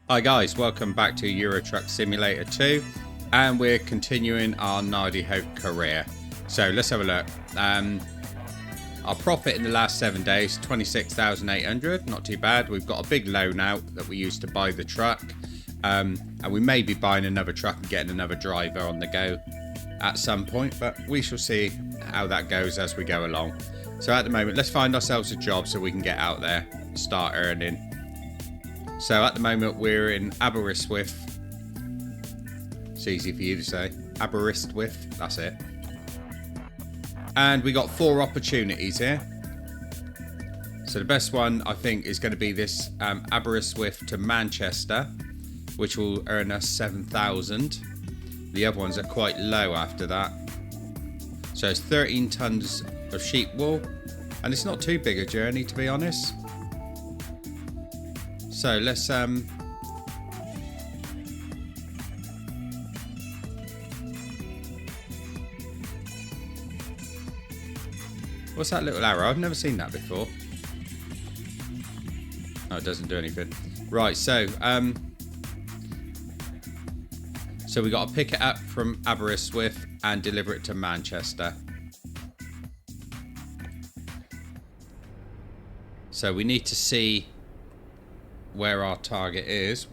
Hi guys, welcome back to Eurotruck Simulator 2, and we're continuing our Gnarly Hope career. So let's have a look. Our profit in the last 7 days, 26,800, not too bad. We've got a big loan out that we used to buy the truck, and we may be buying another truck and getting another driver on the go at some point, but we shall see how that goes as we go along. So at the moment, let's find ourselves a job so we can get out there and start earning. So at the moment we're in Aberystwyth. It's easy for you to say. Aberystwyth, that's it. And we got 4 opportunities here. So the best one I think is going to be this Aberystwyth to Manchester, which will earn us 7,000. The other ones are quite low after that. So it's 13 tons of sheep wool, and it's not too big a journey to be honest. So let's what's that little arrow? I've never seen that before. Oh, it doesn't do anything. Right, so we got to pick it up from Aberystwyth and deliver it to Manchester. So we need to see where our target is.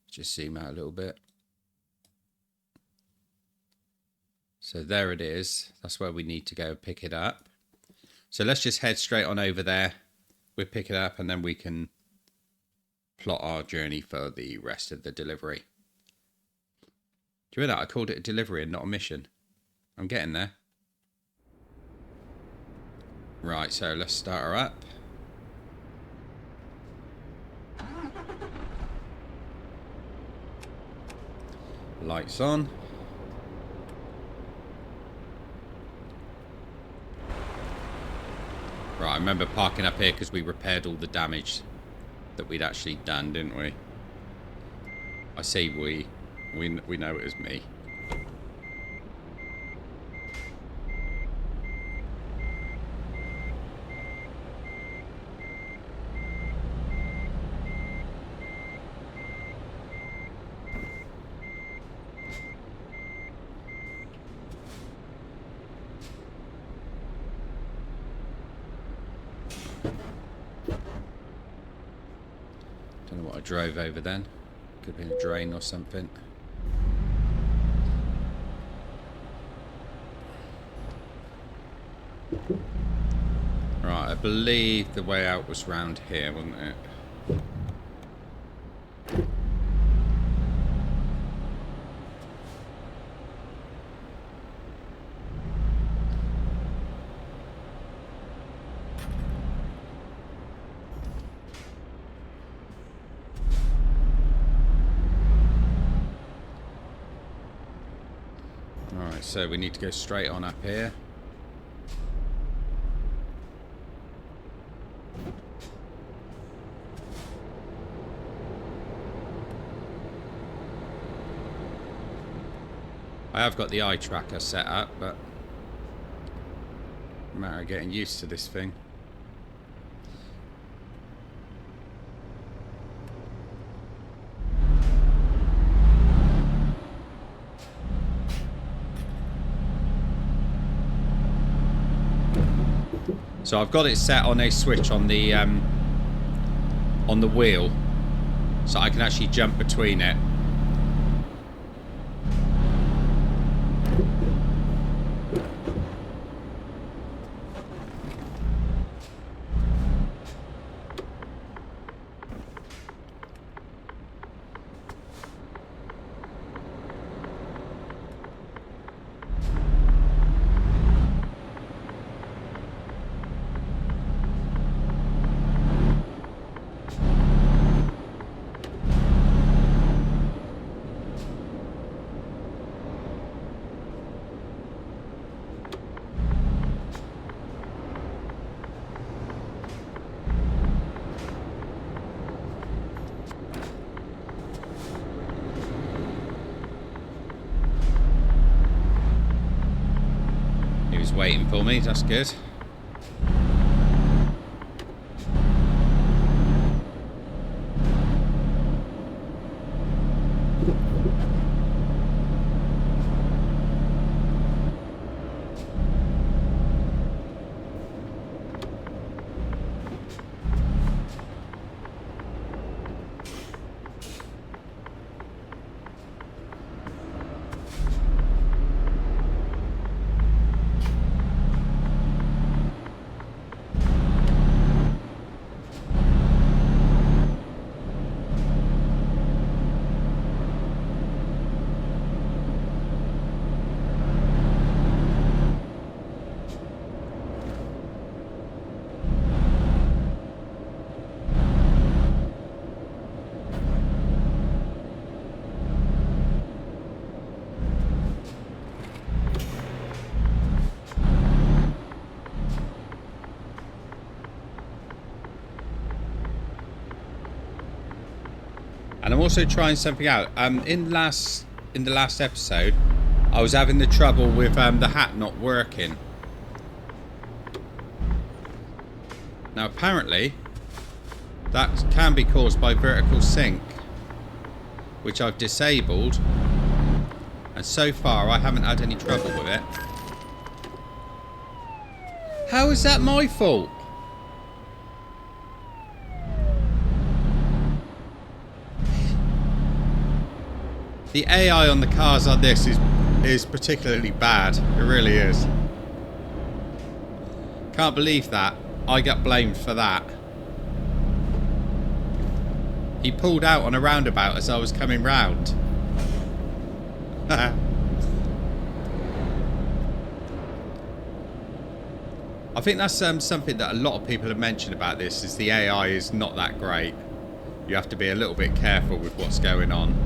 Just zoom out a little bit. So there it is. That's where we need to go pick it up. So let's just head straight on over there. We'll pick it up and then we can plot our journey for the rest of the delivery. Do you hear that? I called it a delivery and not a mission. I'm getting there. Right, so let's start her up. Lights on. Right, I remember parking up here because we repaired all the damage that we'd actually done, didn't we? I say we know it was me. Don't know what I drove over then. Could have been a drain or something. Right, I believe the way out was round here, wasn't it? Alright, so we need to go straight on up here. I have got the eye tracker set up, but it's a matter of getting used to this thing. So I've got it set on a switch on the wheel, so I can actually jump between it. He's waiting for me, that's good. And I'm also trying something out. In the last episode, I was having the trouble with the hat not working. Now apparently, that can be caused by vertical sync, which I've disabled, and so far I haven't had any trouble with it. How is that my fault? The AI on the cars on this is particularly bad. It really is. Can't believe that. I got blamed for that. He pulled out on a roundabout as I was coming round. I think that's something that a lot of people have mentioned about this, is the AI is not that great. You have to be a little bit careful with what's going on.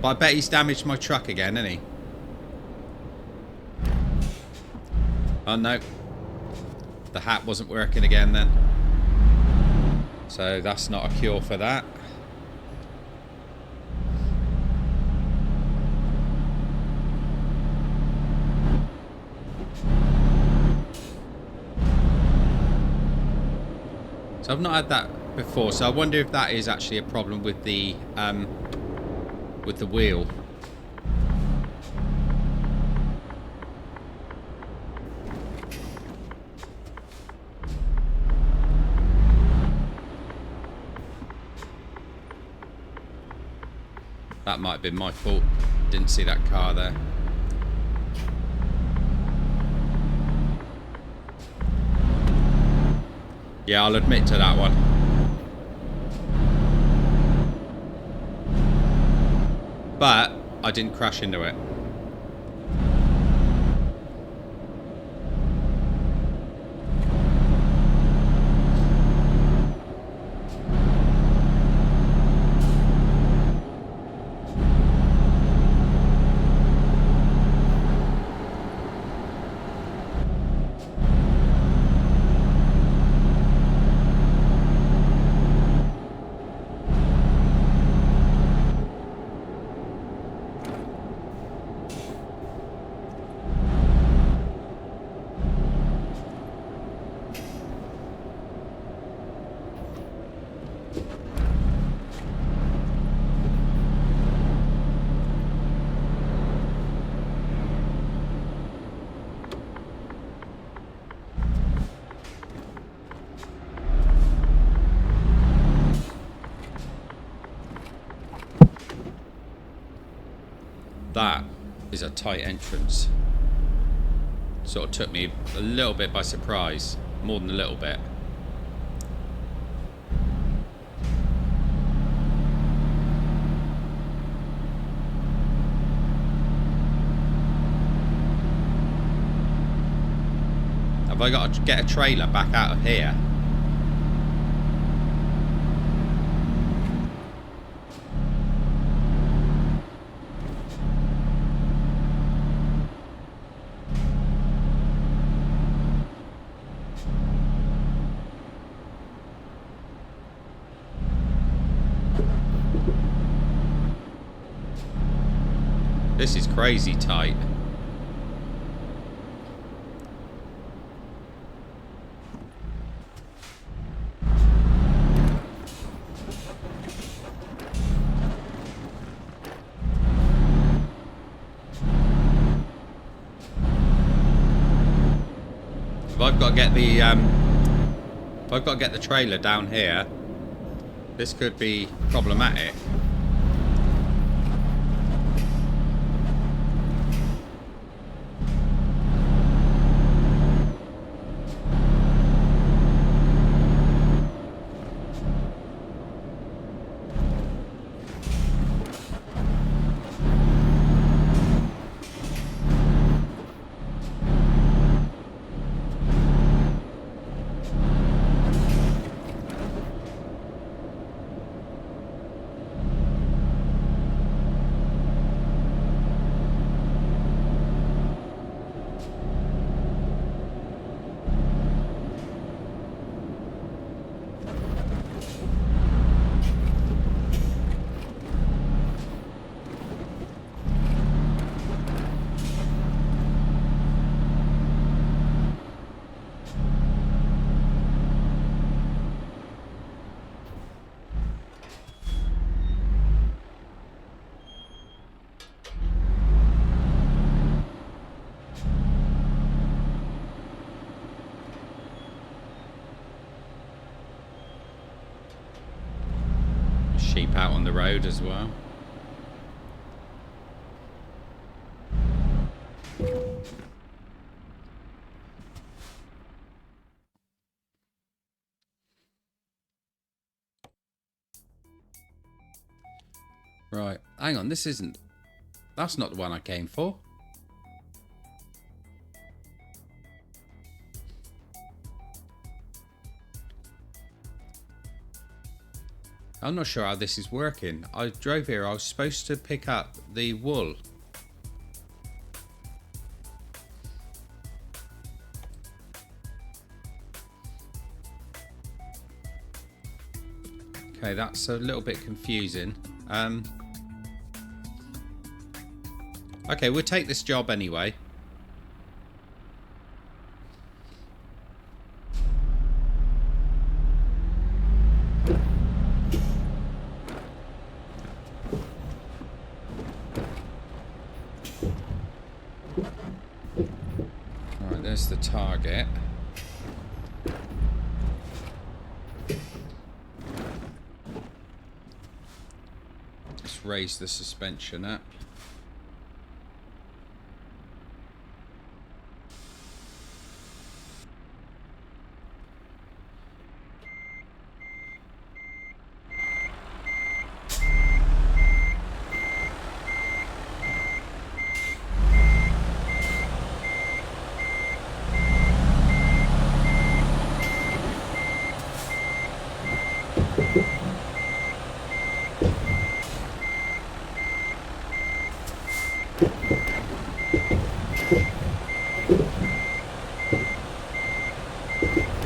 But I bet he's damaged my truck again, hasn't he? Oh no. The hat wasn't working again then. So that's not a cure for that. So I've not had that before, so I wonder if that is actually a problem with the wheel. That might have been my fault. Didn't see that car there. Yeah, I'll admit to that one. But I didn't crash into it. That is a tight entrance. Sort of took me a little bit by surprise. More than a little bit. Have I got to get a trailer back out of here? This is crazy tight. I've got to get the if I've got to get the trailer down here, this could be problematic. Sheep out on the road as well. Right, hang on, this isn't... That's not the one I came for. I'm not sure how this is working. I drove here, I was supposed to pick up the wool. Okay, that's a little bit confusing. Okay, we'll take this job anyway. Alright, there's the target. Let's raise the suspension up.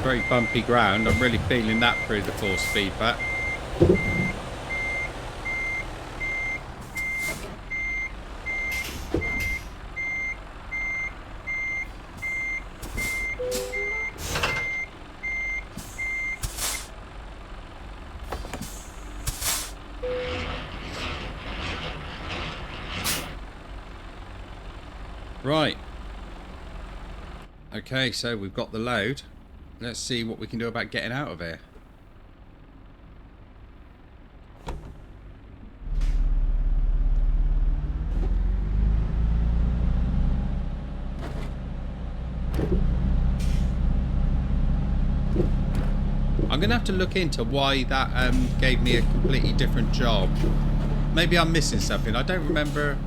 Very bumpy ground. I'm really feeling that through the force feedback. Right. Okay, so we've got the load. Let's see what we can do about getting out of here. I'm going to have to look into why that gave me a completely different job. Maybe I'm missing something. I don't remember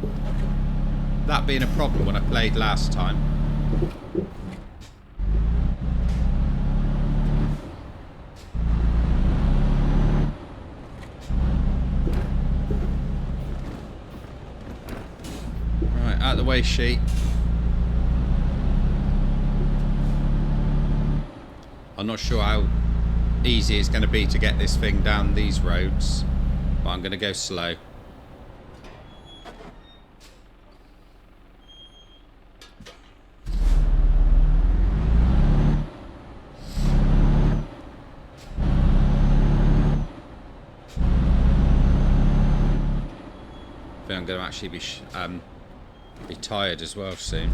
that being a problem when I played last time. Right, out of the way, sheep. I'm not sure how easy it's going to be to get this thing down these roads, but I'm going to go slow. I think I'm going to actually be tired as well soon.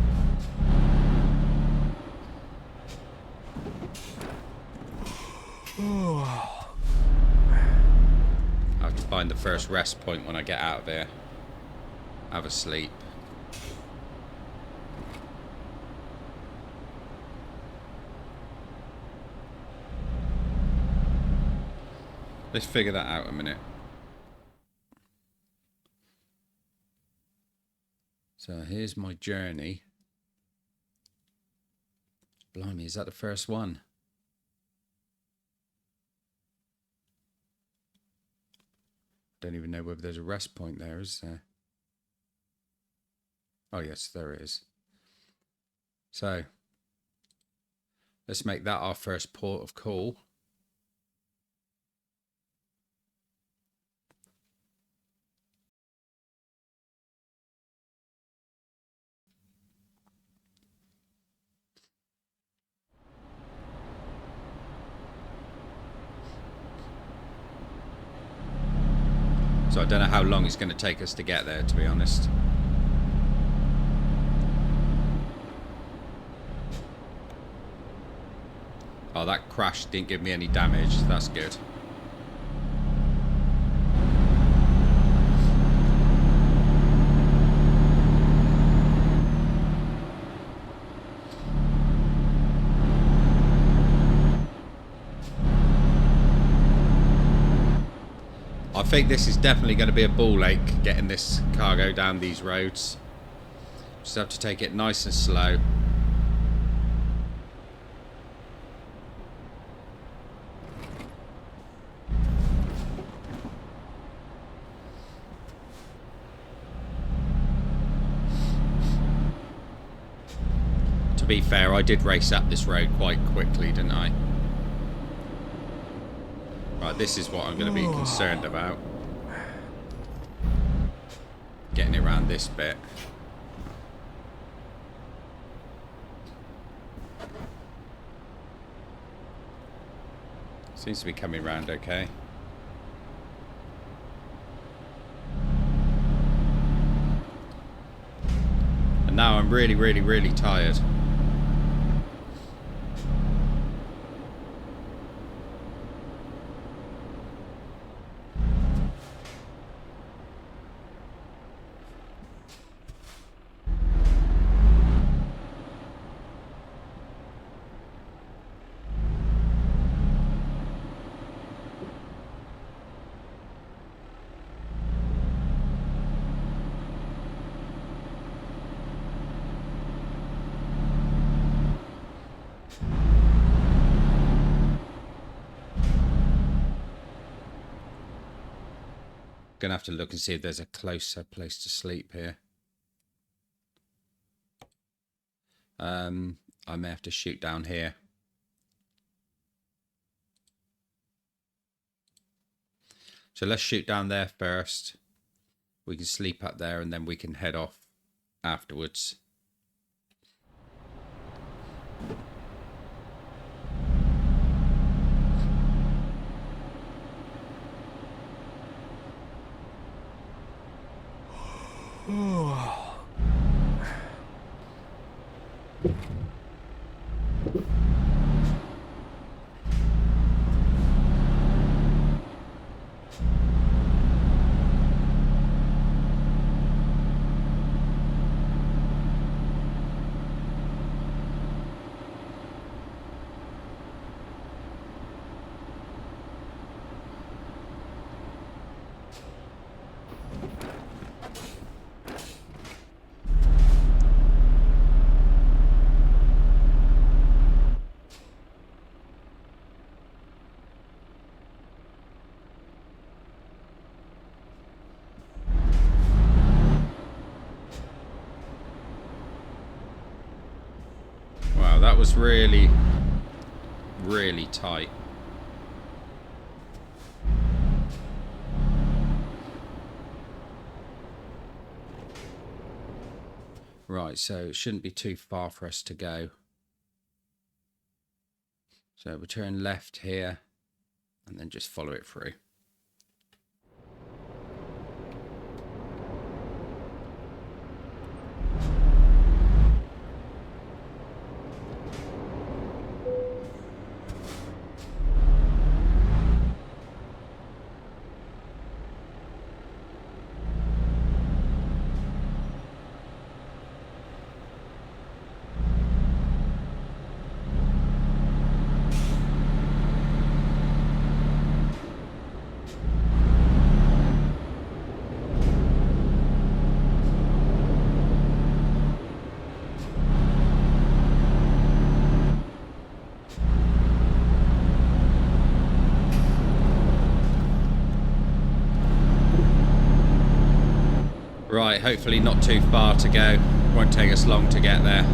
I have to find the first rest point when I get out of here. Have a sleep. Let's figure that out a minute. So here's my journey. Blimey, is that the first one? Don't even know whether there's a rest point there, is there? Oh yes, there is. So let's make that our first port of call. So I don't know how long it's going to take us to get there, to be honest. Oh, that crash didn't give me any damage. That's good. I think this is definitely going to be a ball ache, getting this cargo down these roads. Just have to take it nice and slow. To be fair, I did race up this road quite quickly, didn't I? Right, this is what I'm going to be concerned about. Getting it around this bit. Seems to be coming round okay. And now I'm really tired. Gonna have to look and see if there's a closer place to sleep here. I may have to shoot down here. So let's shoot down there first. We can sleep up there and then we can head off afterwards. Wow, that was really tight. Right, so it shouldn't be too far for us to go. So we'll turn left here and then just follow it through. Right, hopefully not too far to go. Won't take us long to get there.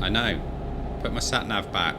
I know. Put my sat nav back.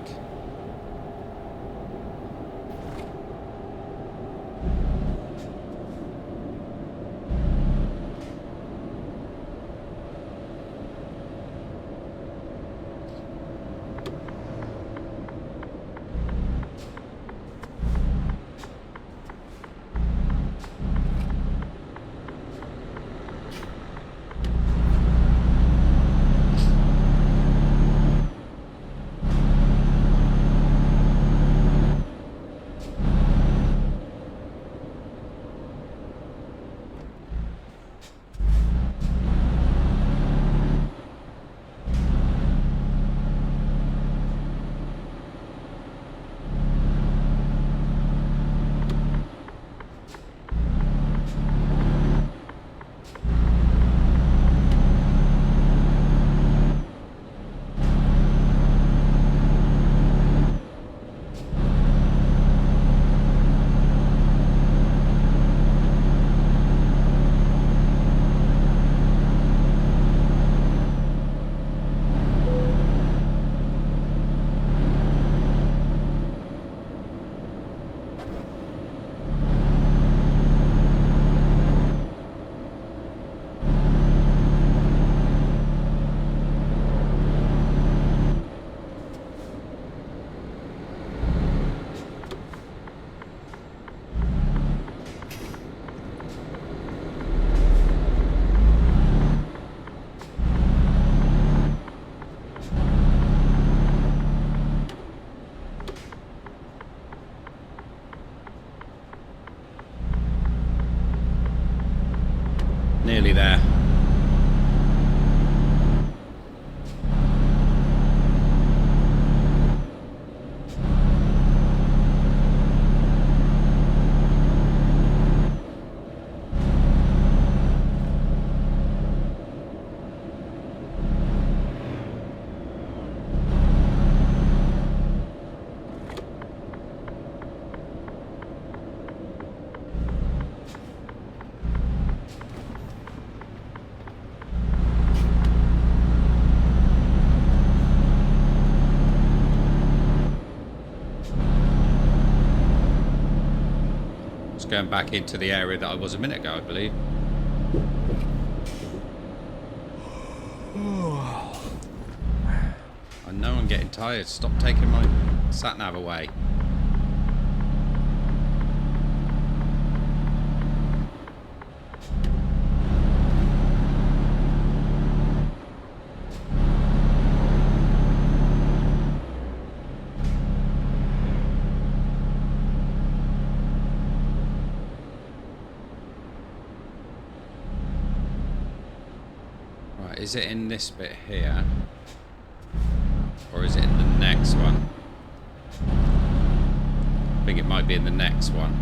Nearly there. Going back into the area that I was a minute ago, I believe. I know I'm getting tired. Stop taking my sat nav away. Is it in this bit here? Or is it in the next one? I think it might be in the next one.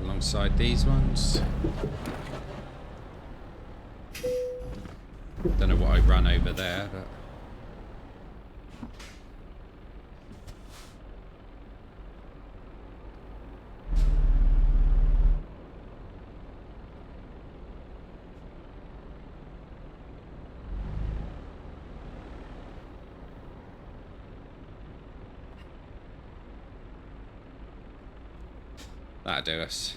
Alongside these ones. Don't know what I ran over there, but that'll do us.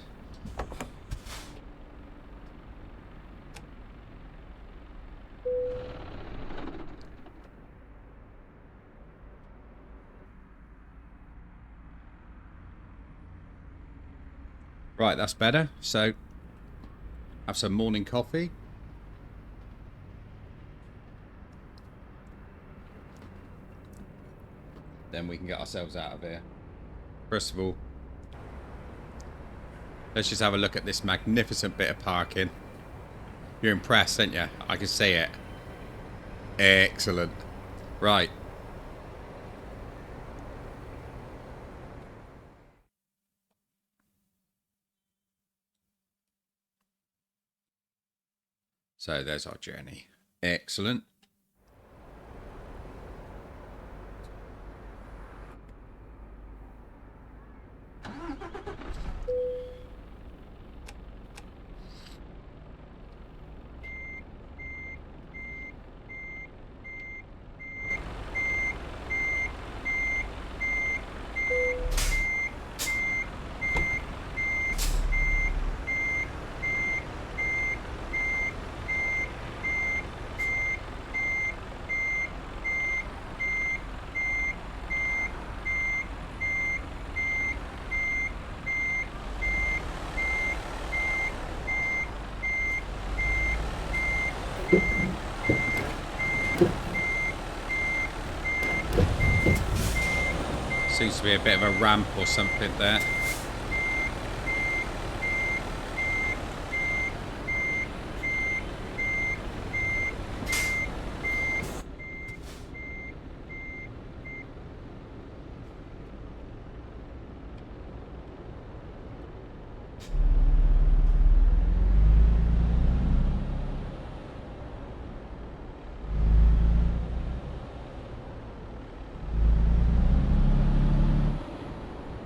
Right, that's better. So Have some morning coffee. Then we can get ourselves out of here. First of all, let's just have a look at this magnificent bit of parking. You're impressed, aren't you? I can see it. Excellent. Right. So there's our journey. Excellent. Seems to be a bit of a ramp or something there.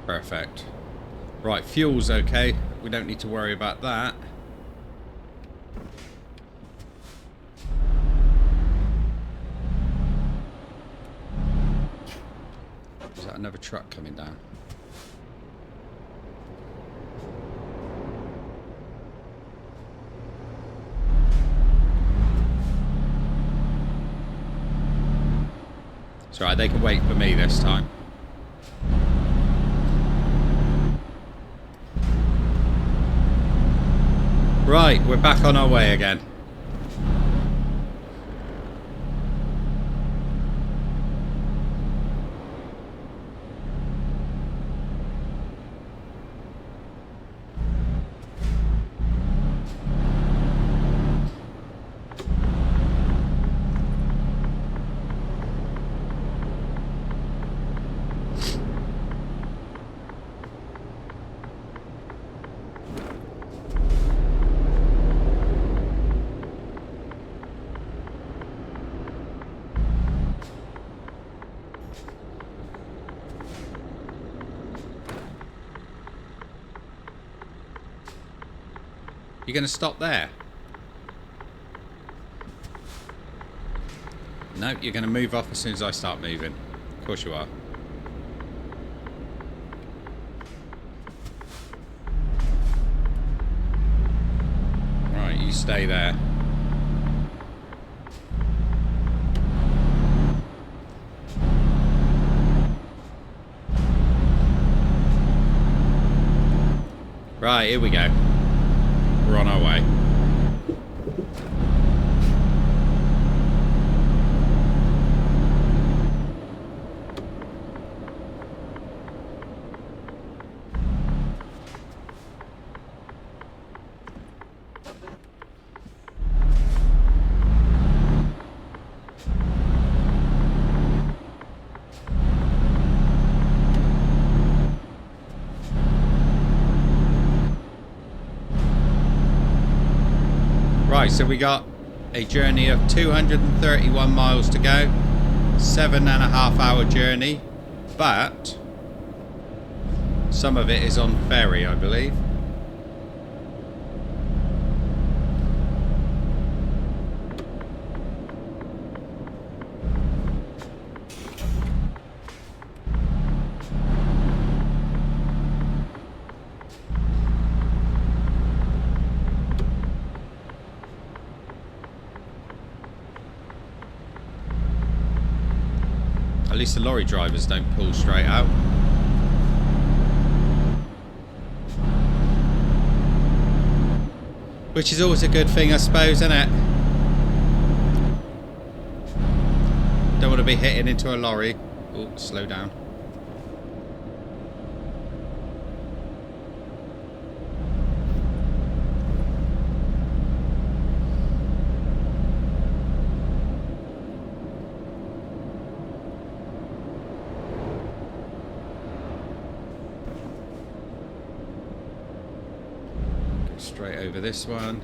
Perfect. Right, fuel's okay. We don't need to worry about that. Is that another truck coming down? It's alright, they can wait for me this time. Right, we're back on our way again. You're going to stop there? No, you're going to move off as soon as I start moving. Of course you are. Right, you stay there. Right, here we go. We're on our way. Right, so we got a journey of 231 miles to go, 7.5 hour journey, but some of it is on ferry, I believe. At least the lorry drivers don't pull straight out. Which is always a good thing, I suppose, isn't it? Don't want to be hitting into a lorry. Oh, slow down. Straight over this one.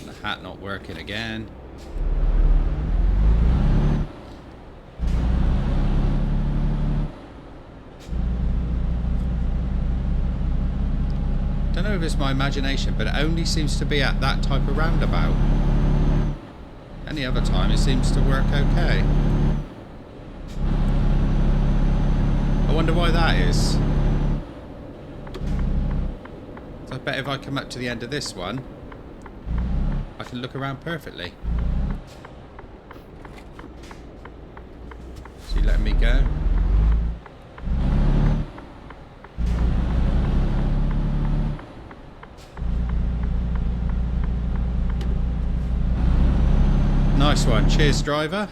The hat not working again. Don't know if it's my imagination, but it only seems to be at that type of roundabout. Any other time it seems to work okay. I wonder why that is. I bet if I come up to the end of this one, I can look around perfectly. So you letting me go? Nice one. Cheers, driver.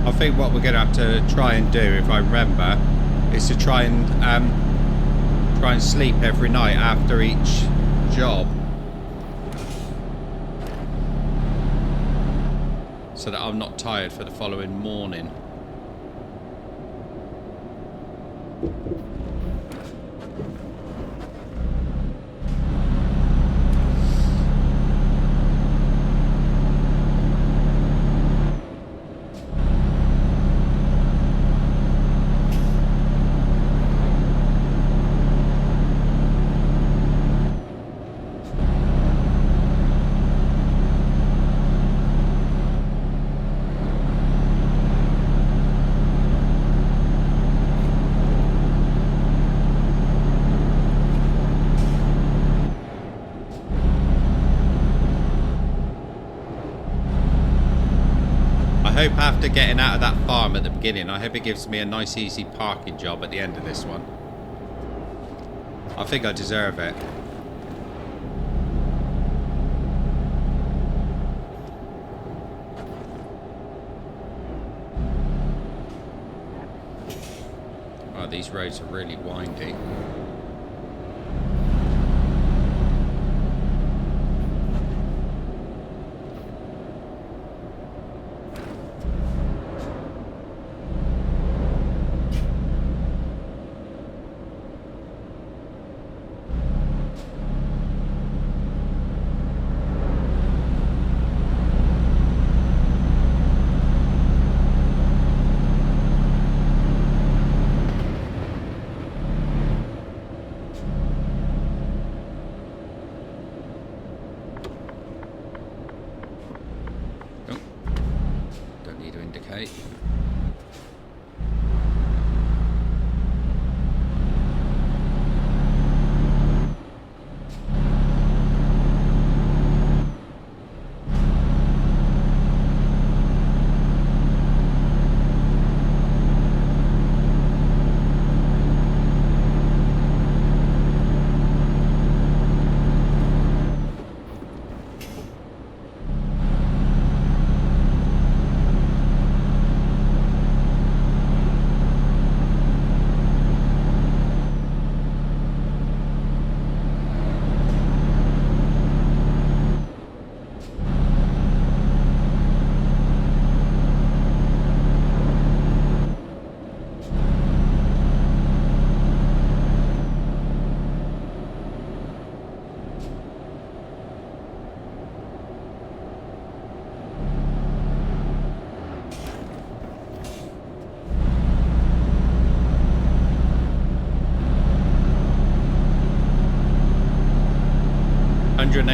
I think what we're going to have to try and do, if I remember, is to try and sleep every night after each job, so that I'm not tired for the following morning. I hope after getting out of that farm at the beginning, I hope it gives me a nice easy parking job at the end of this one. I think I deserve it. Oh, these roads are really windy.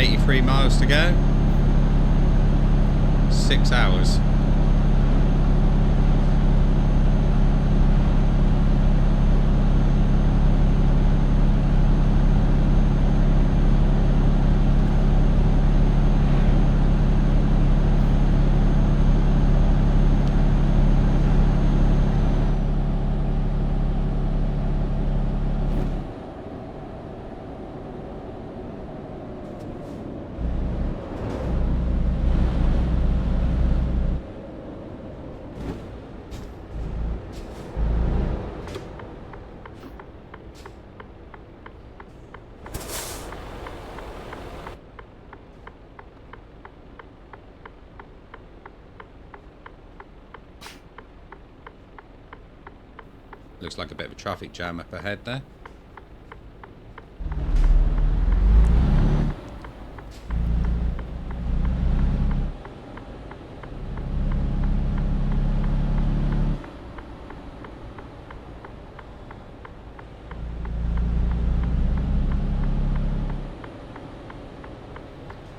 183 miles to go. 6 hours. Looks like a bit of a traffic jam up ahead there.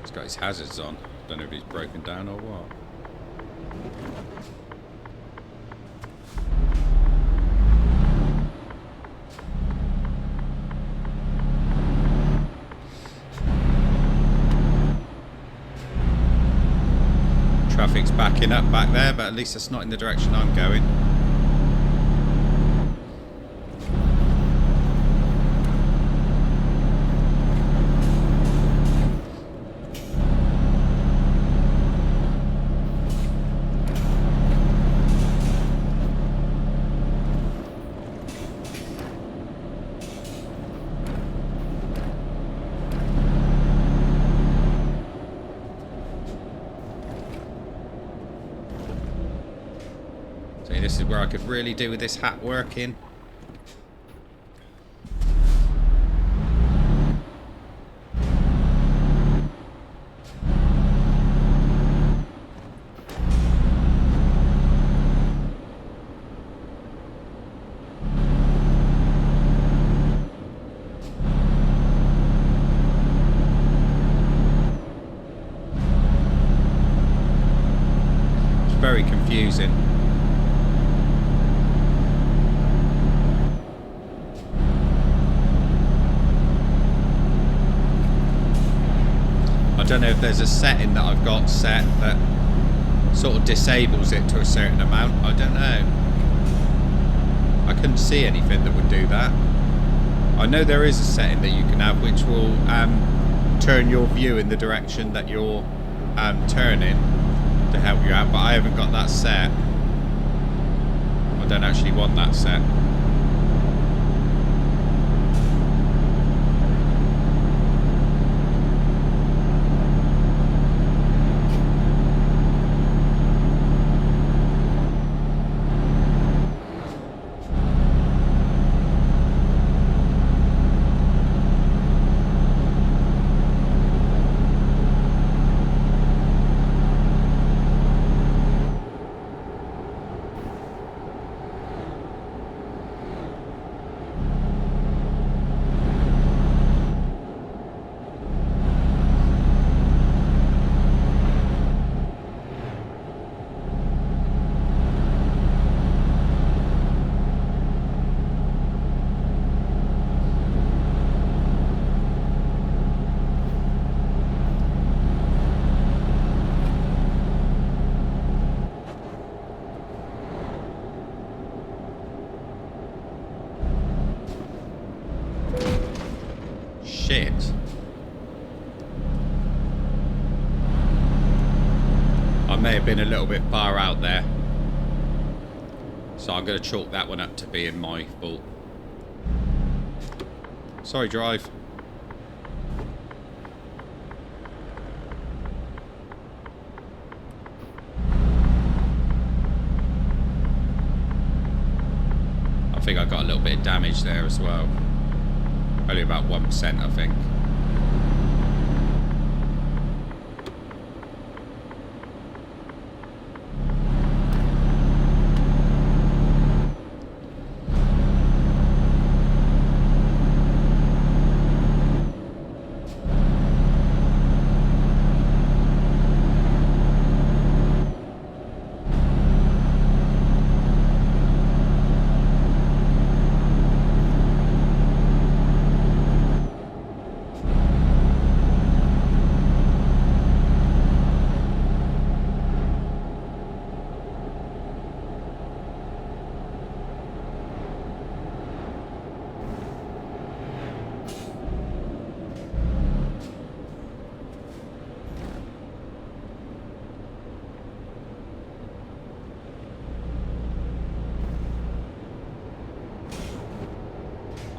He's got his hazards on. Don't know if he's broken down or what. Traffic's backing up back there, but at least it's not in the direction I'm going. This is where I could really do with this hat working. It's very confusing. I don't know if there's a setting that I've got set that sort of disables it to a certain amount. I don't know. I couldn't see anything that would do that. I know there is a setting that you can have which will turn your view in the direction that you're turning to help you out, but I haven't got that set. I don't actually want that set. Shit. I may have been a little bit far out there. So I'm going to chalk that one up to being my fault. Sorry, drive. I think I got a little bit of damage there as well. Only about 1%, I think.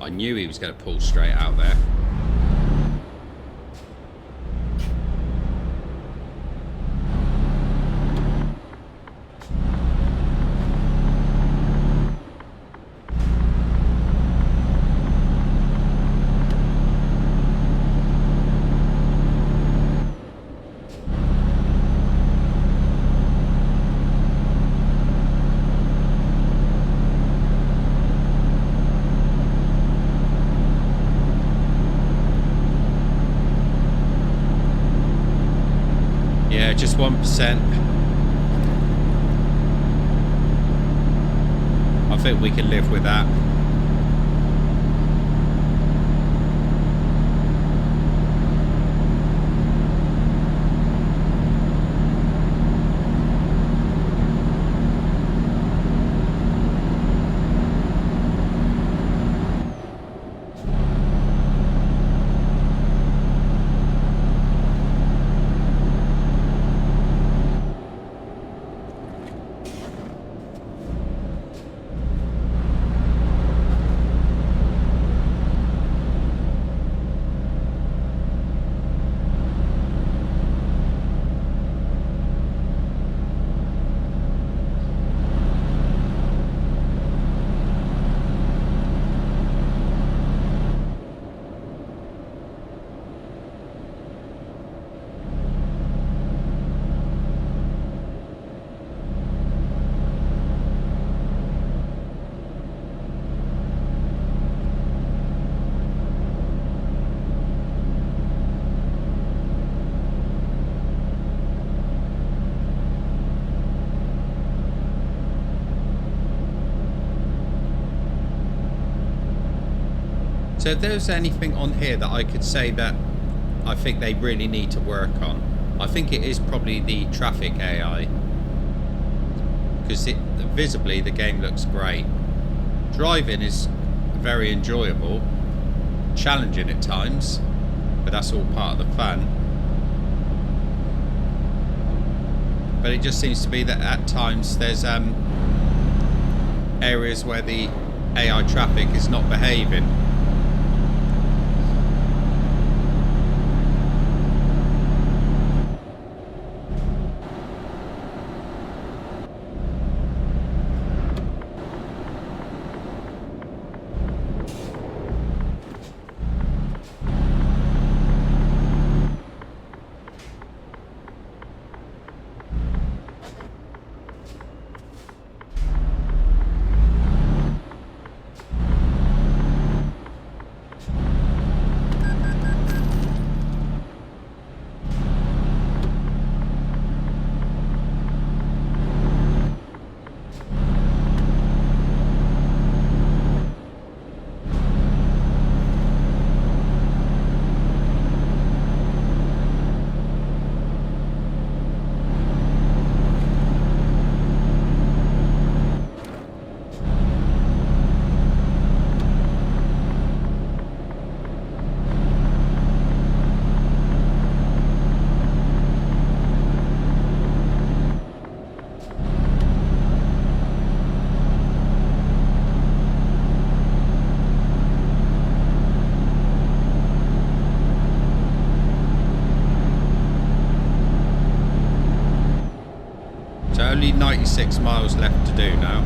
I knew he was going to pull straight out there. Yeah, just 1%. I think we can live with that. So if there's anything on here that I could say that I think they really need to work on, I think it is probably the traffic AI. Because visibly the game looks great. Driving is very enjoyable, challenging at times, but that's all part of the fun. But it just seems to be that at times there's areas where the AI traffic is not behaving. So only 96 miles left to do now.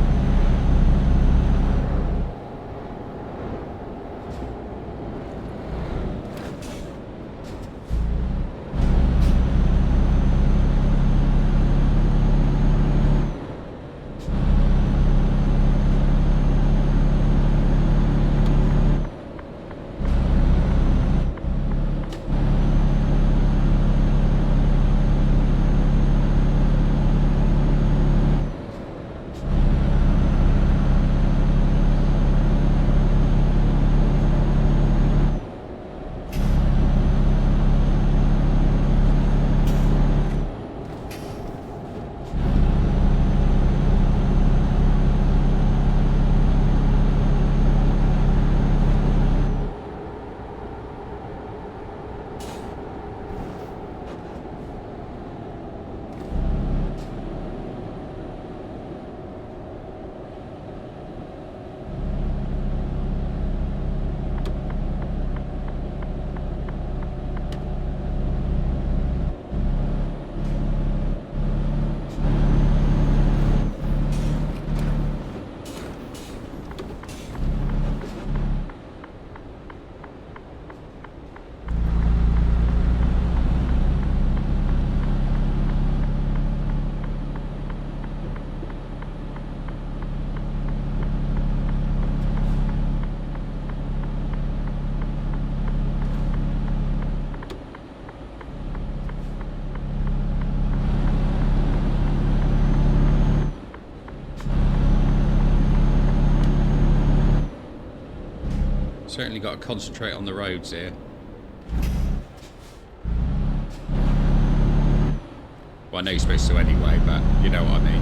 Certainly got to concentrate on the roads here. Well, I know you're supposed to anyway, but you know what I mean.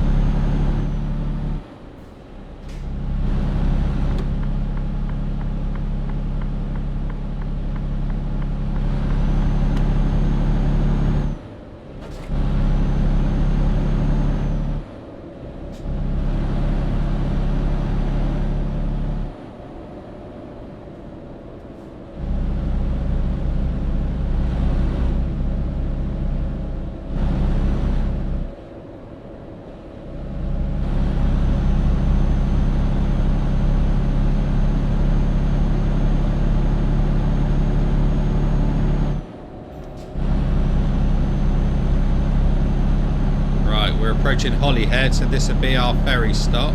We're approaching Holyhead, so this will be our ferry stop.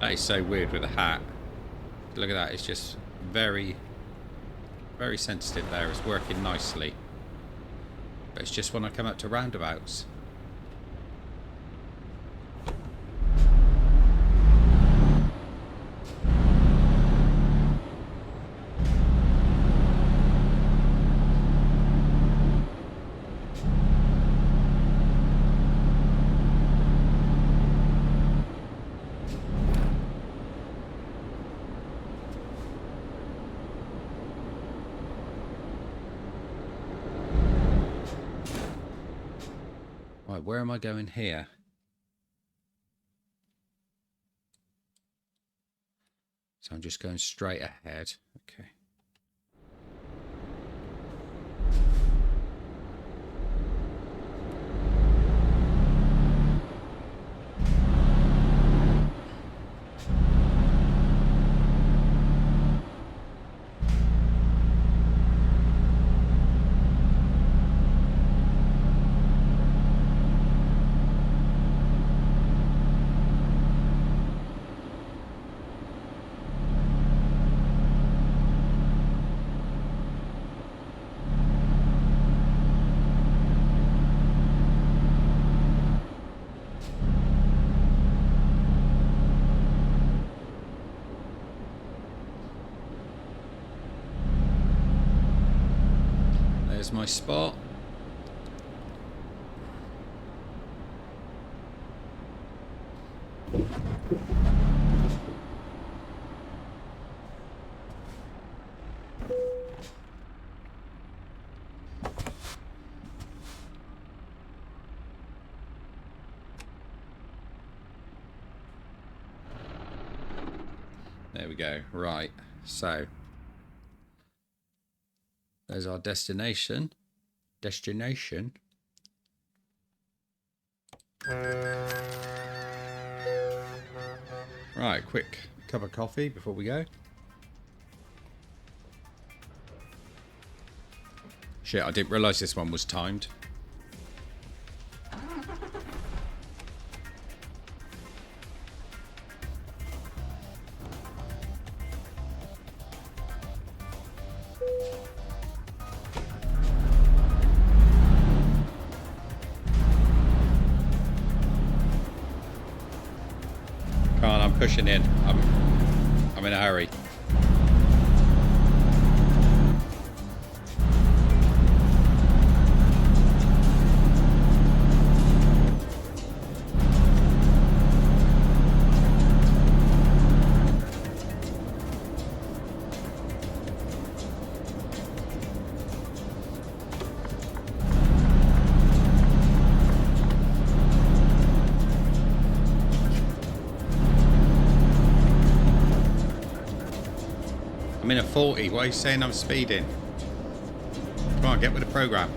That is so weird with a hat. Look at that, it's just very, very sensitive there. It's working nicely. But it's just when I come up to roundabouts. Right, where am I going here? So I'm just going straight ahead. Okay. There's my spot. There we go. Right. So there's our destination. Right, quick cup of coffee before we go. Shit, I didn't realise this one was timed. Pushing in. I'm in a hurry. at 40. Why are you saying I'm speeding? Come on, get with the program.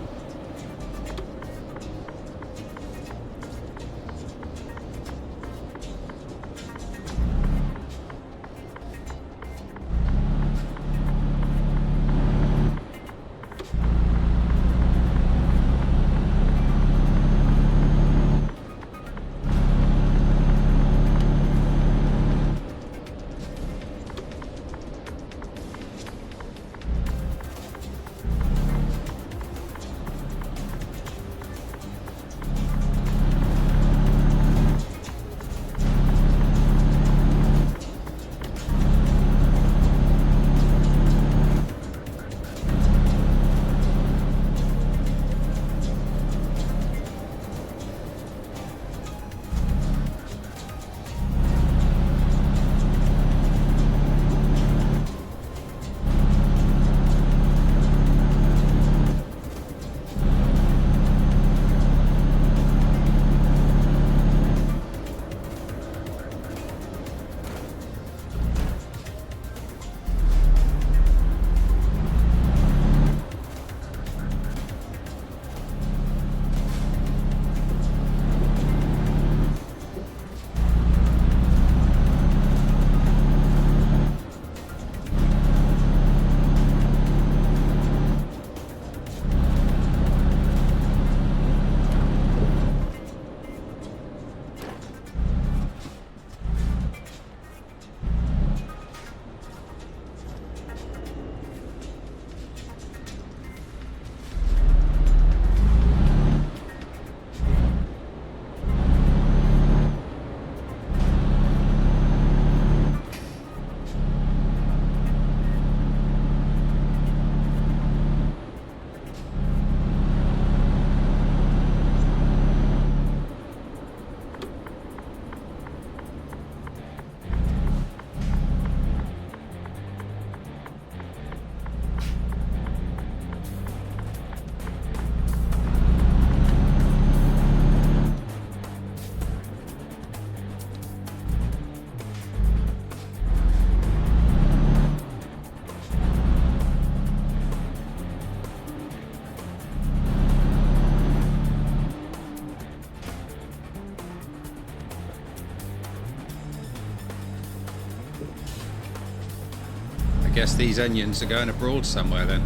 Guess these onions are going abroad somewhere then.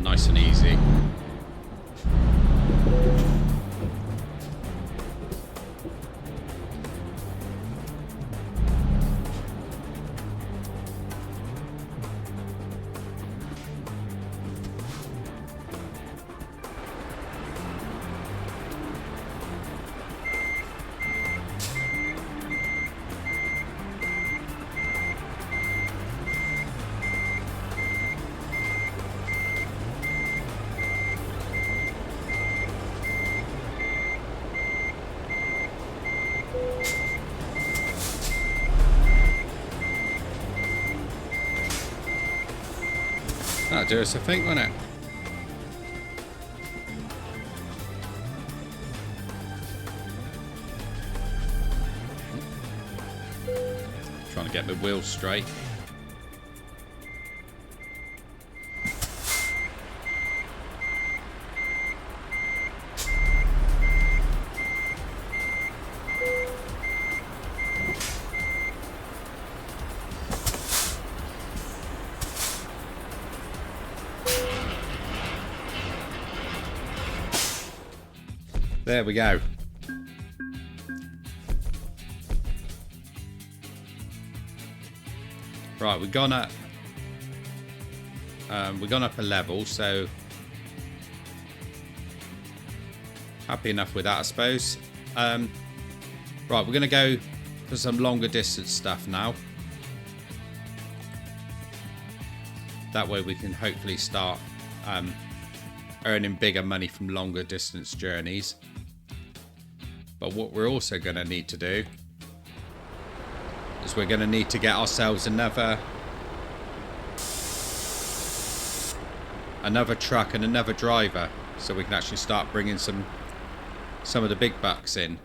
Nice and easy. That'll do us, I think, won't it? Trying to get my wheels straight. There we go. Right, we've gone up. We've gone up a level, so happy enough with that, I suppose. Right, we're going to go for some longer distance stuff now. That way we can hopefully start earning bigger money from longer distance journeys. But what we're also going to need to do is we're going to need to get ourselves another truck and another driver, so we can actually start bringing some of the big bucks in.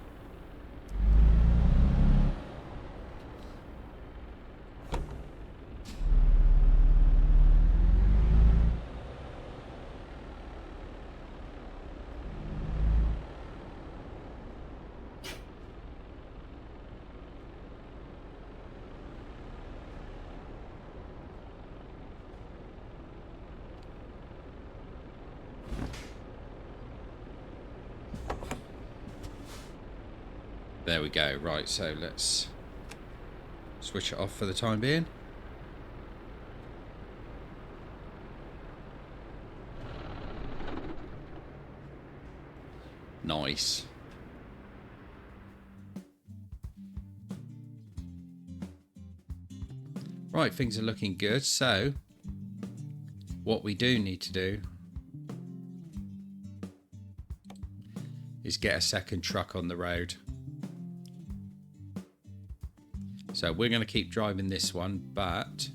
There we go. Right, so let's switch it off for the time being. Nice. Right, things are looking good. So what we do need to do is get a second truck on the road. So we're going to keep driving this one, but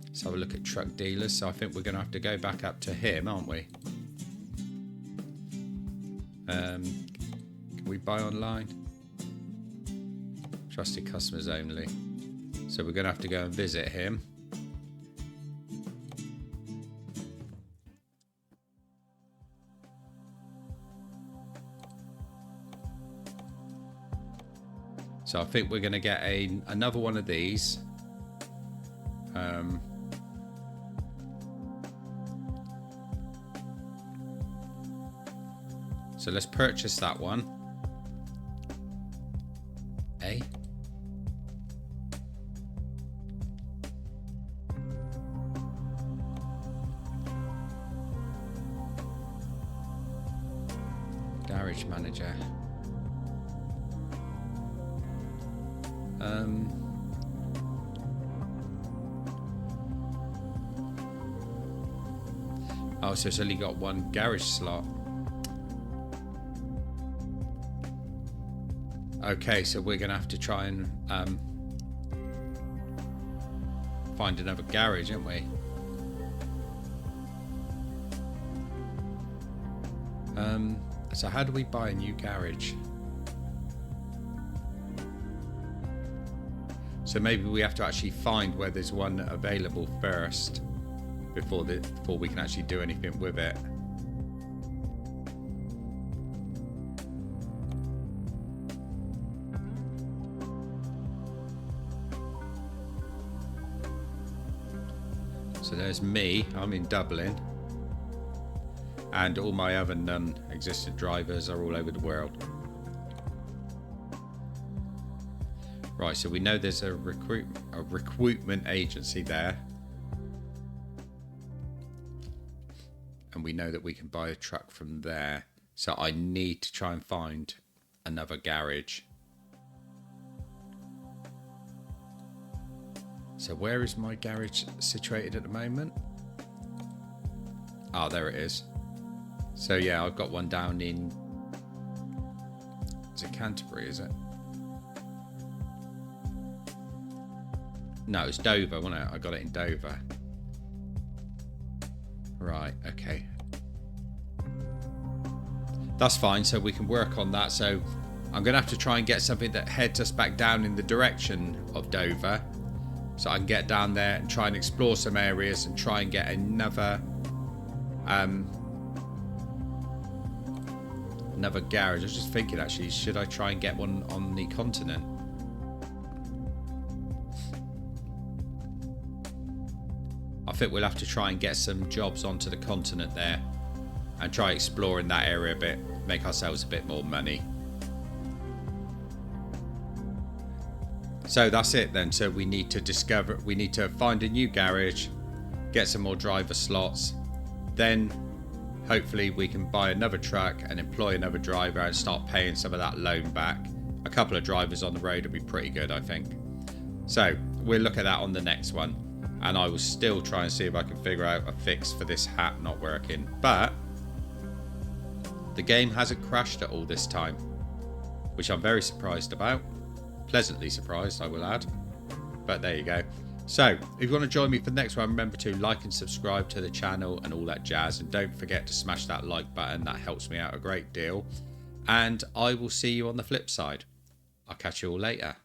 let's have a look at truck dealers. So I think we're going to have to go back up to him, aren't we? Can we buy online? Trusted customers only. So we're going to have to go and visit him. So I think we're going to get another one of these. So let's purchase that one. Garage manager. Oh, so it's only got one garage slot. Okay, so we're gonna have to try and find another garage, aren't we? So how do we buy a new garage? So maybe we have to actually find where there's one available first before we can actually do anything with it. So there's me, I'm in Dublin, and all my other non-existent drivers are all over the world. Right, so we know there's a recruitment agency there. And we know that we can buy a truck from there. So I need to try and find another garage. So where is my garage situated at the moment? Oh, there it is. So yeah, I've got one down in... Is it Canterbury, is it? No, it's Dover, wasn't it? I got it in Dover. Right, okay. That's fine, so we can work on that. So I'm going to have to try and get something that heads us back down in the direction of Dover. So I can get down there and try and explore some areas and try and get another garage. I was just thinking, actually, should I try and get one on the continent? I think we'll have to try and get some jobs onto the continent there and try exploring that area a bit, make ourselves a bit more money. So that's it then. So we need to find a new garage, get some more driver slots, then hopefully we can buy another truck and employ another driver and start paying some of that loan back. A couple of drivers on the road would be pretty good, I think. So we'll look at that on the next one. And I will still try and see if I can figure out a fix for this hat not working. But the game hasn't crashed at all this time, which I'm very surprised about. Pleasantly surprised, I will add. But there you go. So, if you want to join me for the next one, remember to like and subscribe to the channel and all that jazz. And don't forget to smash that like button. That helps me out a great deal. And I will see you on the flip side. I'll catch you all later.